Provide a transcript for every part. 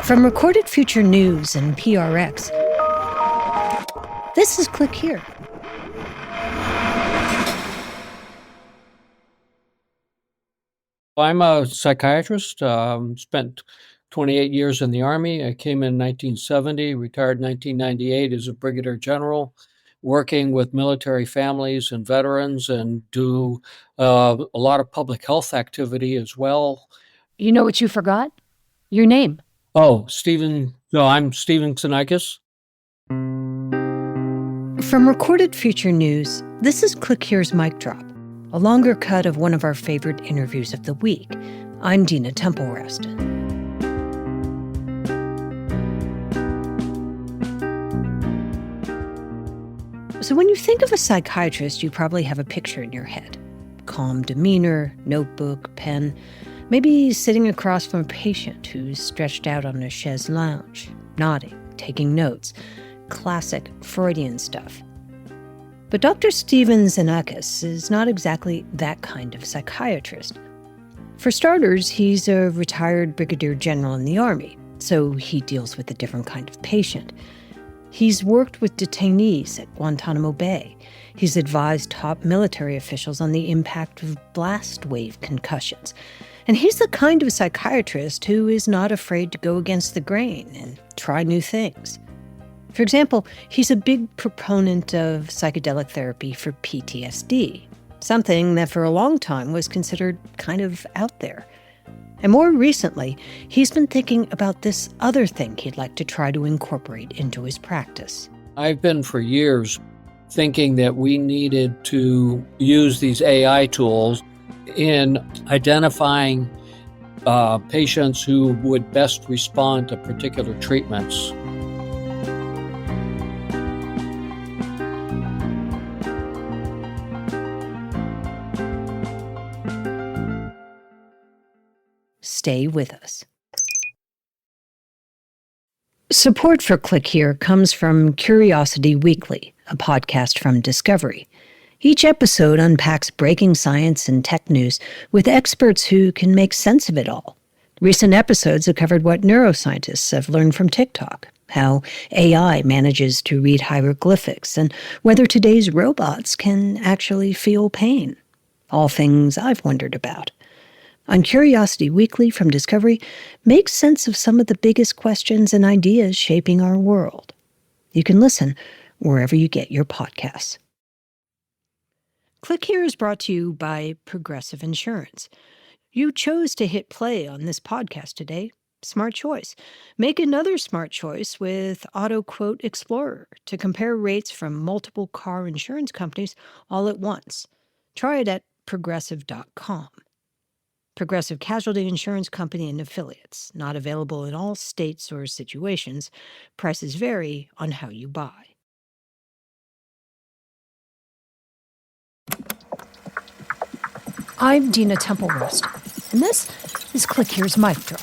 From Recorded Future News and PRX, this is Click Here. I'm a psychiatrist, spent 28 years in the Army. I came in 1970, retired in 1998 as a brigadier general, working with military families and veterans, and do a lot of public health activity as well. You know what you forgot? Your name. I'm Stephen Xenakis. From Recorded Future News, this is Click Here's Mic Drop, a longer cut of one of our favorite interviews of the week. I'm Dina Temple-Raston. So when you think of a psychiatrist, you probably have a picture in your head. Calm demeanor, notebook, pen, maybe sitting across from a patient who's stretched out on a chaise lounge, nodding, taking notes. Classic Freudian stuff. But Dr. Stephen Xenakis is not exactly that kind of psychiatrist. For starters, he's a retired brigadier general in the Army, so he deals with a different kind of patient. He's worked with detainees at Guantanamo Bay. He's advised top military officials on the impact of blast wave concussions. And he's the kind of psychiatrist who is not afraid to go against the grain and try new things. For example, he's a big proponent of psychedelic therapy for PTSD, something that for a long time was considered kind of out there. And more recently, he's been thinking about this other thing he'd like to try to incorporate into his practice. I've been for years thinking that we needed to use these AI tools in identifying patients who would best respond to particular treatments. Stay with us. Support for Click Here comes from Curiosity Weekly, a podcast from Discovery. Each episode unpacks breaking science and tech news with experts who can make sense of it all. Recent episodes have covered what neuroscientists have learned from TikTok, how AI manages to read hieroglyphics, and whether today's robots can actually feel pain. All things I've wondered about. On Curiosity Weekly from Discovery, make sense of some of the biggest questions and ideas shaping our world. You can listen wherever you get your podcasts. Click Here is brought to you by Progressive Insurance. You chose to hit play on this podcast today. Smart choice. Make another smart choice with Auto Quote Explorer to compare rates from multiple car insurance companies all at once. Try it at progressive.com. Progressive Casualty Insurance Company and Affiliates. Not available in all states or situations. Prices vary on how you buy. I'm Dina Temple-Raston, and this is Click Here's Mic Drop.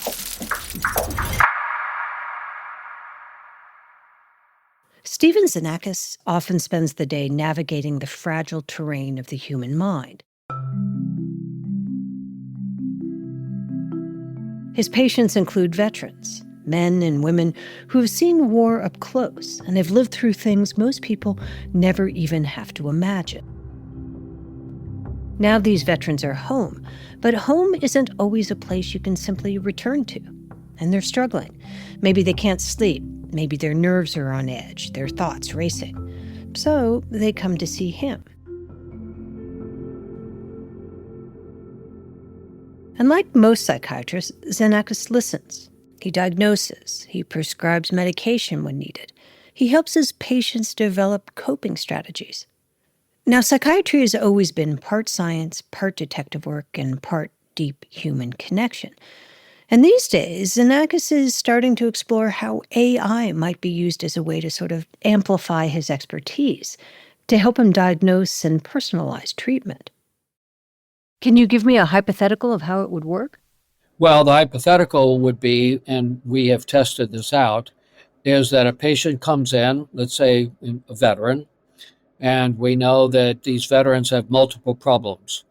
Stephen Xenakis often spends the day navigating the fragile terrain of the human mind. His patients include veterans, men and women who have seen war up close and have lived through things most people never even have to imagine. Now these veterans are home, but home isn't always a place you can simply return to. And they're struggling. Maybe they can't sleep. Maybe their nerves are on edge, their thoughts racing. So they come to see him. And like most psychiatrists, Xenakis listens. He diagnoses. He prescribes medication when needed. He helps his patients develop coping strategies. Now, psychiatry has always been part science, part detective work, and part deep human connection. And these days, Xenakis is starting to explore how AI might be used as a way to sort of amplify his expertise, to help him diagnose and personalize treatment. Can you give me a hypothetical of how it would work? Well, the hypothetical would be, and we have tested this out, is that a patient comes in, let's say a veteran, and we know that these veterans have multiple problems.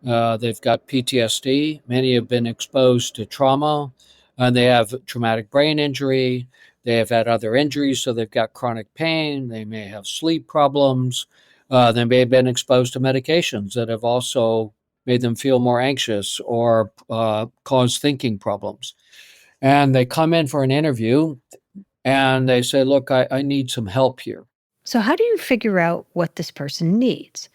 They've got PTSD. Many have been exposed to trauma. and they have traumatic brain injury. They have had other injuries, so they've got chronic pain. They may have sleep problems. They may have been exposed to medications that have also made them feel more anxious or caused thinking problems. And they come in for an interview and they say, look, I need some help here. So, how do you figure out what this person needs?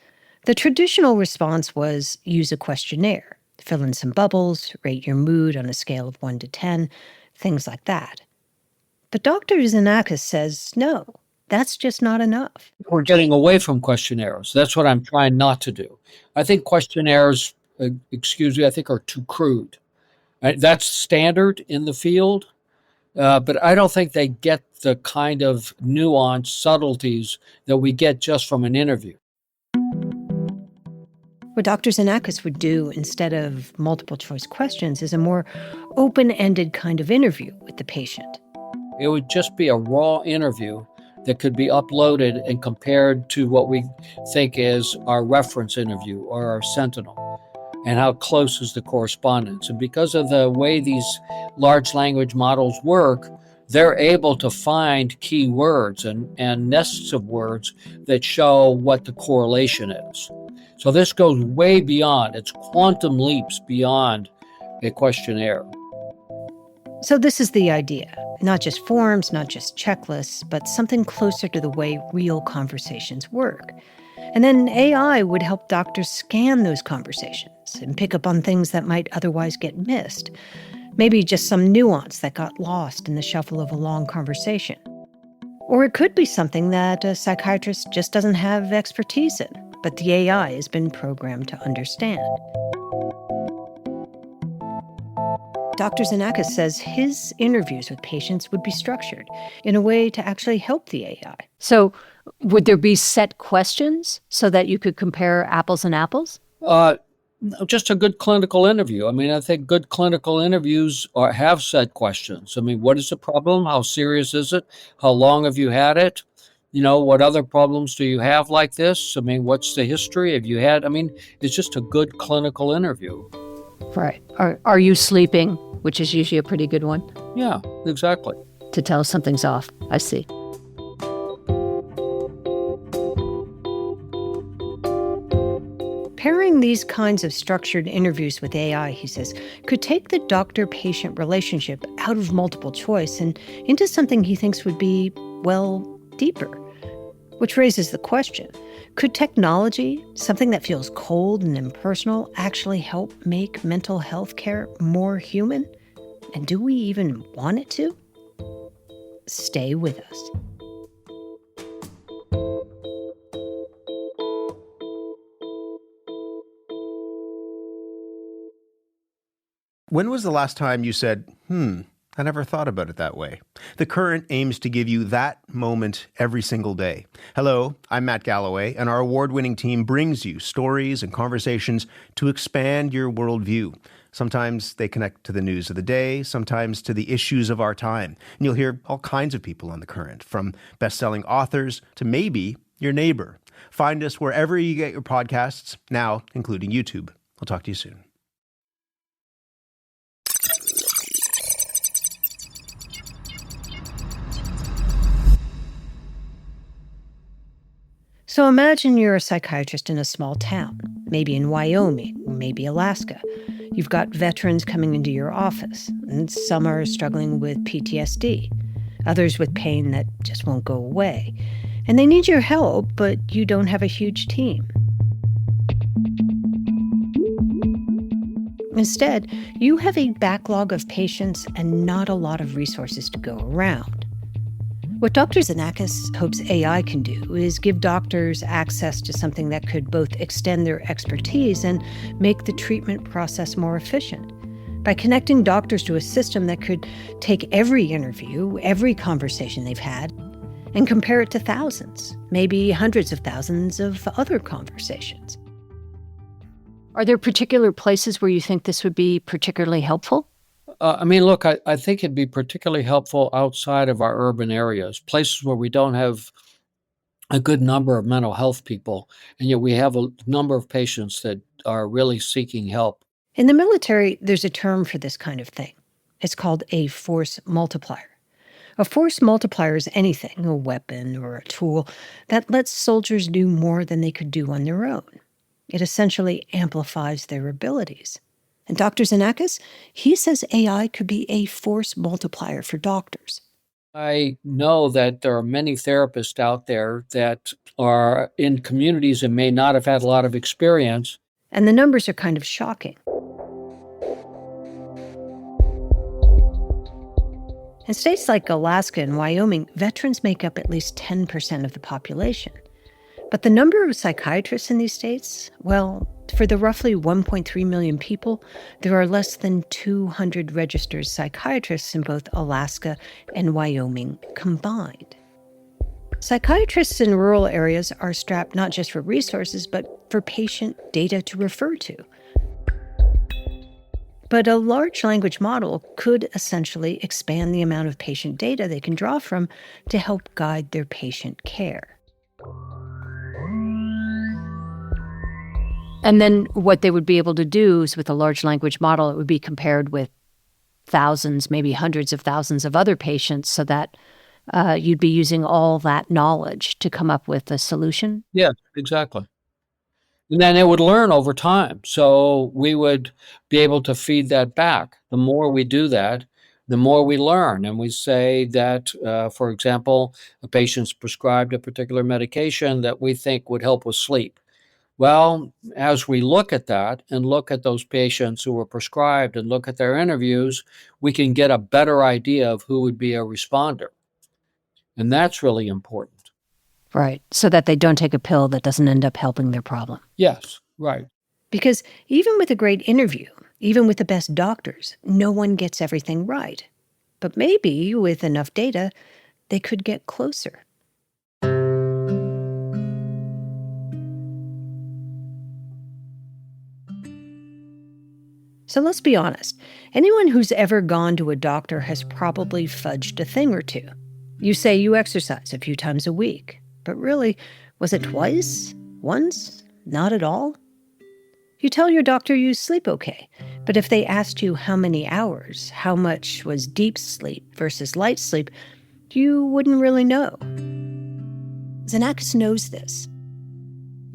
The traditional response was use a questionnaire, fill in some bubbles, rate your mood on a scale of 1 to 10, things like that. But Dr. Xenakis says no, that's just not enough. We're getting away from questionnaires. That's what I'm trying not to do. I think questionnaires, I think are too crude. That's standard in the field, but I don't think they get the kind of nuance, subtleties that we get just from an interview. What Dr. Xenakis would do instead of multiple choice questions is a more open-ended kind of interview with the patient. It would just be a raw interview that could be uploaded and compared to what we think is our reference interview or our sentinel, and how close is the correspondence. And because of the way these large language models work, they're able to find key words and nests of words that show what the correlation is. So this goes way beyond, it's quantum leaps beyond a questionnaire. So this is the idea. Not just forms, not just checklists, but something closer to the way real conversations work. And then AI would help doctors scan those conversations and pick up on things that might otherwise get missed. Maybe just some nuance that got lost in the shuffle of a long conversation. Or it could be something that a psychiatrist just doesn't have expertise in, but the AI has been programmed to understand. Dr. Xenakis says his interviews with patients would be structured in a way to actually help the AI. So would there be set questions so that you could compare apples and apples? Just a good clinical interview. I mean, I think good clinical interviews have set questions. I mean, what is the problem? How serious is it? How long have you had it? You know, what other problems do you have like this? I mean, what's the history? Have you had? I mean, it's just a good clinical interview. Right. Are you sleeping? Which is usually a pretty good one. Yeah, exactly. To tell something's off. I see. Pairing these kinds of structured interviews with AI, he says, could take the doctor-patient relationship out of multiple choice and into something he thinks would be, well, deeper. Which raises the question, could technology, something that feels cold and impersonal, actually help make mental health care more human? And do we even want it to? Stay with us. When was the last time you said, I never thought about it that way? The Current aims to give you that moment every single day. Hello, I'm Matt Galloway, and our award-winning team brings you stories and conversations to expand your worldview. Sometimes they connect to the news of the day, sometimes to the issues of our time. And you'll hear all kinds of people on The Current, from best-selling authors to maybe your neighbor. Find us wherever you get your podcasts, now including YouTube. I'll talk to you soon. So imagine you're a psychiatrist in a small town, maybe in Wyoming, or maybe Alaska. You've got veterans coming into your office, and some are struggling with PTSD, others with pain that just won't go away. And they need your help, but you don't have a huge team. Instead, you have a backlog of patients and not a lot of resources to go around. What Dr. Xenakis hopes AI can do is give doctors access to something that could both extend their expertise and make the treatment process more efficient. By connecting doctors to a system that could take every interview, every conversation they've had, and compare it to thousands, maybe hundreds of thousands of other conversations. Are there particular places where you think this would be particularly helpful? Look, I think it'd be particularly helpful outside of our urban areas, places where we don't have a good number of mental health people, and yet we have a number of patients that are really seeking help. In the military, there's a term for this kind of thing, It's called a force multiplier. A force multiplier is anything, a weapon or a tool, that lets soldiers do more than they could do on their own. It essentially amplifies their abilities. And Dr. Xenakis, he says AI could be a force multiplier for doctors. I know that there are many therapists out there that are in communities and may not have had a lot of experience. And the numbers are kind of shocking. In states like Alaska and Wyoming, veterans make up at least 10% of the population. But the number of psychiatrists in these states, well, for the roughly 1.3 million people, there are less than 200 registered psychiatrists in both Alaska and Wyoming combined. Psychiatrists in rural areas are strapped not just for resources, but for patient data to refer to. But a large language model could essentially expand the amount of patient data they can draw from to help guide their patient care. And then what they would be able to do is with a large language model, it would be compared with thousands, maybe hundreds of thousands of other patients so that you'd be using all that knowledge to come up with a solution. Yeah, exactly. And then it would learn over time. So we would be able to feed that back. The more we do that, the more we learn. And we say that, for example, a patient's prescribed a particular medication that we think would help with sleep. Well, as we look at that and look at those patients who were prescribed and look at their interviews, we can get a better idea of who would be a responder. And that's really important. Right. So that they don't take a pill that doesn't end up helping their problem. Yes, right. Because even with a great interview, even with the best doctors, no one gets everything right. But maybe with enough data, they could get closer. So let's be honest. Anyone who's ever gone to a doctor has probably fudged a thing or two. You say you exercise a few times a week, but really, was it twice? Once? Not at all? You tell your doctor you sleep okay, but if they asked you how many hours, how much was deep sleep versus light sleep, you wouldn't really know. Xenakis knows this.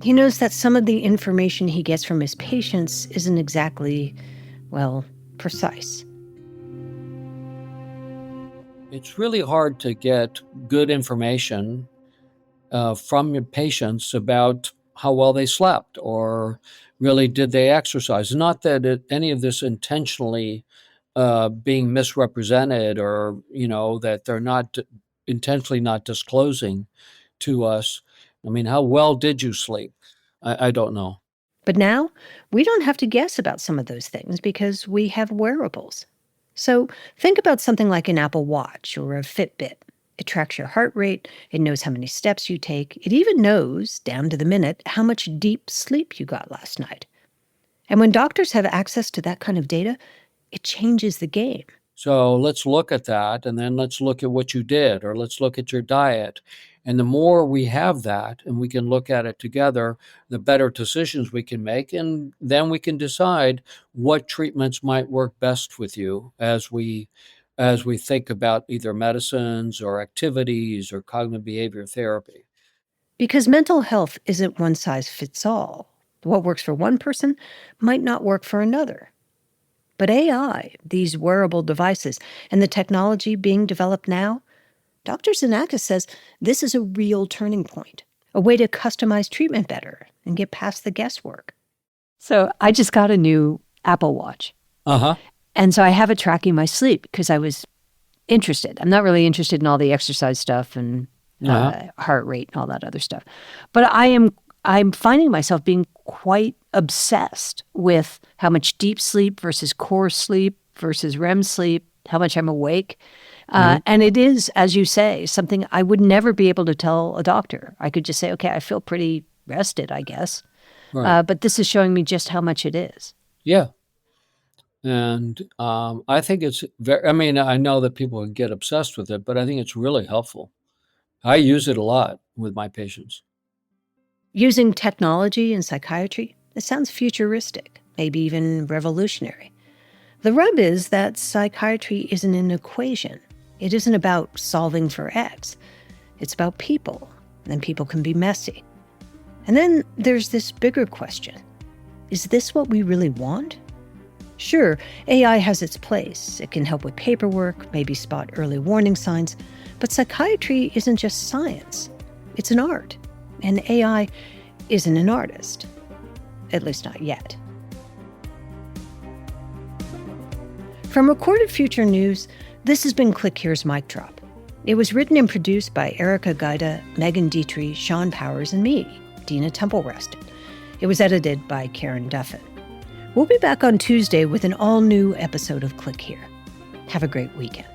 He knows that some of the information he gets from his patients isn't exactly, well, precise. It's really hard to get good information from your patients about how well they slept or really did they exercise. Not that any of this intentionally being misrepresented or, that they're not intentionally not disclosing to us. I mean, how well did you sleep? I don't know. But now, we don't have to guess about some of those things because we have wearables. So think about something like an Apple Watch or a Fitbit. It tracks your heart rate, it knows how many steps you take, it even knows, down to the minute, how much deep sleep you got last night. And when doctors have access to that kind of data, it changes the game. So let's look at that, and then let's look at what you did, or let's look at your diet. And the more we have that, and we can look at it together, the better decisions we can make, and then we can decide what treatments might work best with you as we think about either medicines or activities or cognitive behavior therapy. Because mental health isn't one size fits all. What works for one person might not work for another. But AI, these wearable devices, and the technology being developed now, Dr. Xenakis says this is a real turning point, a way to customize treatment better and get past the guesswork. So I just got a new Apple Watch. Uh-huh. And so I have it tracking my sleep because I was interested. I'm not really interested in all the exercise stuff and heart rate and all that other stuff. But I'm finding myself being quite obsessed with how much deep sleep versus core sleep versus REM sleep, how much I'm awake. And it is, as you say, something I would never be able to tell a doctor. I could just say, okay, I feel pretty rested, I guess. Right. But this is showing me just how much it is. Yeah. And I think it's I know that people can get obsessed with it, but I think it's really helpful. I use it a lot with my patients. Using technology in psychiatry, it sounds futuristic, maybe even revolutionary. The rub is that psychiatry isn't an equation. It isn't about solving for X. It's about people, and people can be messy. And then there's this bigger question. Is this what we really want? Sure, AI has its place. It can help with paperwork, maybe spot early warning signs, but psychiatry isn't just science. It's an art, and AI isn't an artist. At least not yet. From Recorded Future News, this has been Click Here's Mic Drop. It was written and produced by Erica Gaida, Megan Dietrich, Sean Powers, and me, Dina Temple-Reston. It was edited by Karen Duffin. We'll be back on Tuesday with an all-new episode of Click Here. Have a great weekend.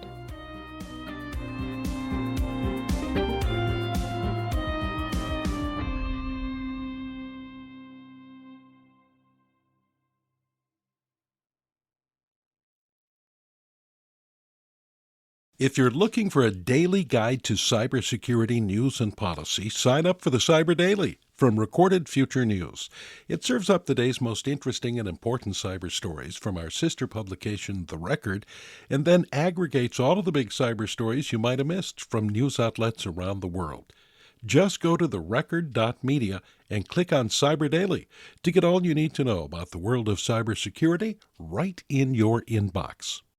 If you're looking for a daily guide to cybersecurity news and policy, sign up for the Cyber Daily from Recorded Future News. It serves up the day's most interesting and important cyber stories from our sister publication, The Record, and then aggregates all of the big cyber stories you might have missed from news outlets around the world. Just go to therecord.media and click on Cyber Daily to get all you need to know about the world of cybersecurity right in your inbox.